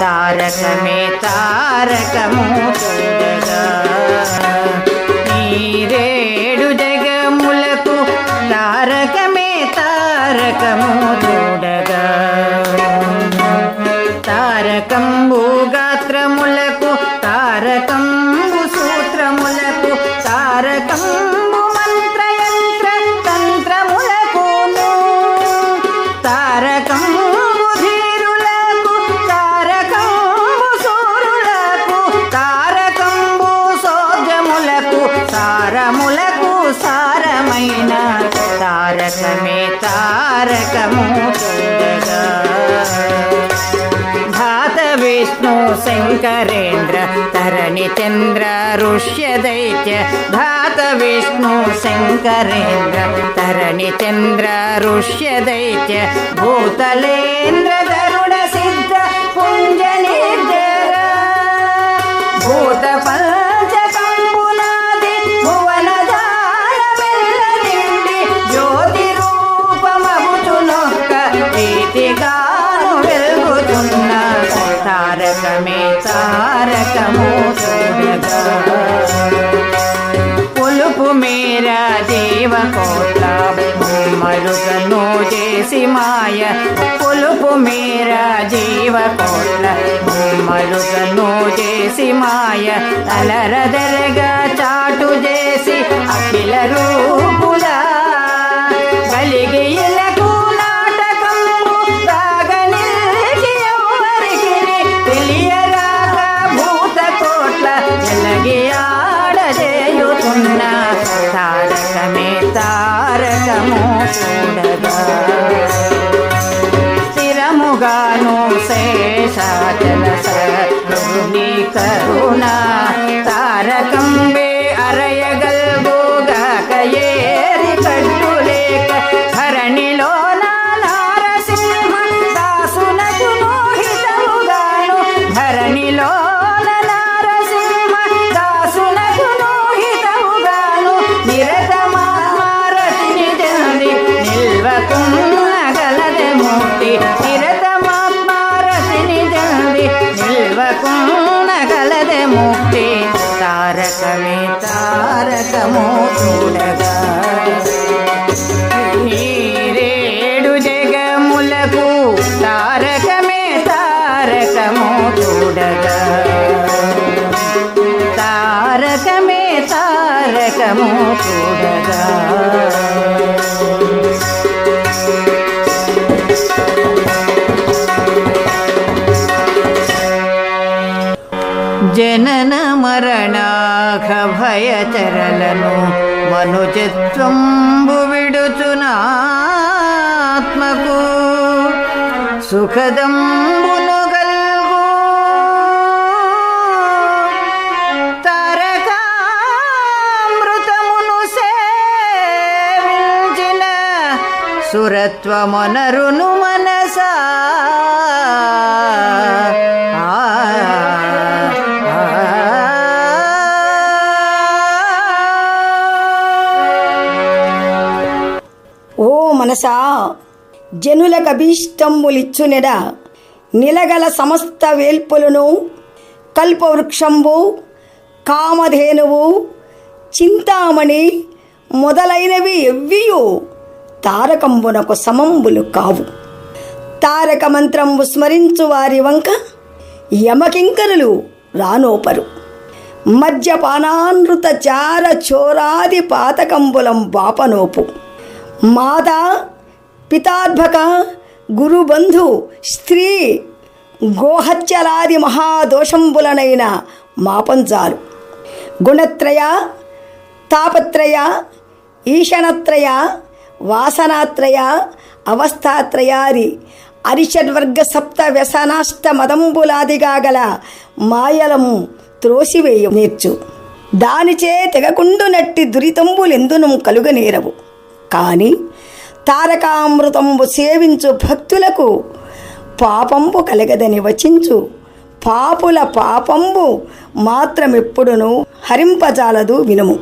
తారకమే తారకము చూడగా నీరేడు జగములకు తారకమే తారకము చూడగా తారకంబు గాత్రములకు తారకంబు సూత్రములకు తారకంబు మంత్రయంత్ర తంత్రములకును తారకంబు ధీరులకు తారకంబు సూరులకు తారకంబు సోజములకు సారములకు సారమైన తారకమే తారకము చూడగా విష్ణు శంకరేంద్ర తరణి చంద్ర ఋష్య దైత్య ధాత విష్ణు శంకరేంద్ర తరణి చంద్ర ఋష్య దైత్య భూతలేంద్ర ధరుణ సిద్ధ పుంజ నిర్జర భూత పంచకంబునాది భువన జాలమెల్లనిండి జ్యోతి రూపమగుచునొక్క ప్రీతిగా తారకమే తారకము చూడగా పులుపు మేరా జీవకోట్ల మరుగను చేసి మాయ పులుపు మేరా జీవకోట్ల మరుగను చేసి మాయ అలరదరగా చాటు చేసి అఖిల రూపులా కలిగి ఇలకు ఆడజేయుతున్న తారకమే తారకము చూడగా స్థిరముగాను శేషాచల సద్గురుని కరుణ తారకంబే అరయగల్గుగాక ఏరి కట్టులేక ధరణిలో నారసింహ దాసునకు నోహితముగాను ధరణిలో నిల్వకున్నగలదే మూర్తి నిరతమాత్మారతిని జల్ది నిల్వకున్నగలదే ముక్తి తారకమే తారకము చూడగా నీరేడు జగములకు తారకమే తారకము చూడగా తారకమే తారకము చూడగా జనన మరణాఘ భయచరలను మనుజత్వంబు విడుచునాత్మకు సుఖదంబును గల్గు తారకామృతమును సేవించిన సురత్వమొనరును మనసా మనసా జనులకభీష్టంబులిచ్చునెడ నిలగల సమస్త వేల్పులను కల్పవృక్షంబు కామధేనువు చింతామణి మొదలైనవి ఎవ్వియు తారకంబునకు సమంబులు కావు. తారక మంత్రంబు స్మరించు వారి వంక యమకింకరులు రానోపరు. మద్యపానానృత చార చోరాది పాతకంబులం బాపనోపు. మాతా పితార్భక గురుబంధు స్త్రీ గోహత్యలాది మహాదోషంబులనైన మాపంజాలు. గుణత్రయ తాపత్రయ ఈషణత్రయ వాసనాత్రయ అవస్థాత్రయాది అరిషడ్వర్గ సప్త వ్యసనాష్ట మదంబులాదిగా గల మాయలము త్రోసివేయ నేర్చు. దానిచే తెగకుండునట్టి దురితంబులెందును కలుగనేరవు. కాని తారకామృతంబు సేవించు భక్తులకు పాపంబు కలగదని వచించు. పాపుల పాపంబు మాత్రమెప్పుడును హరింపజాలదు వినుము.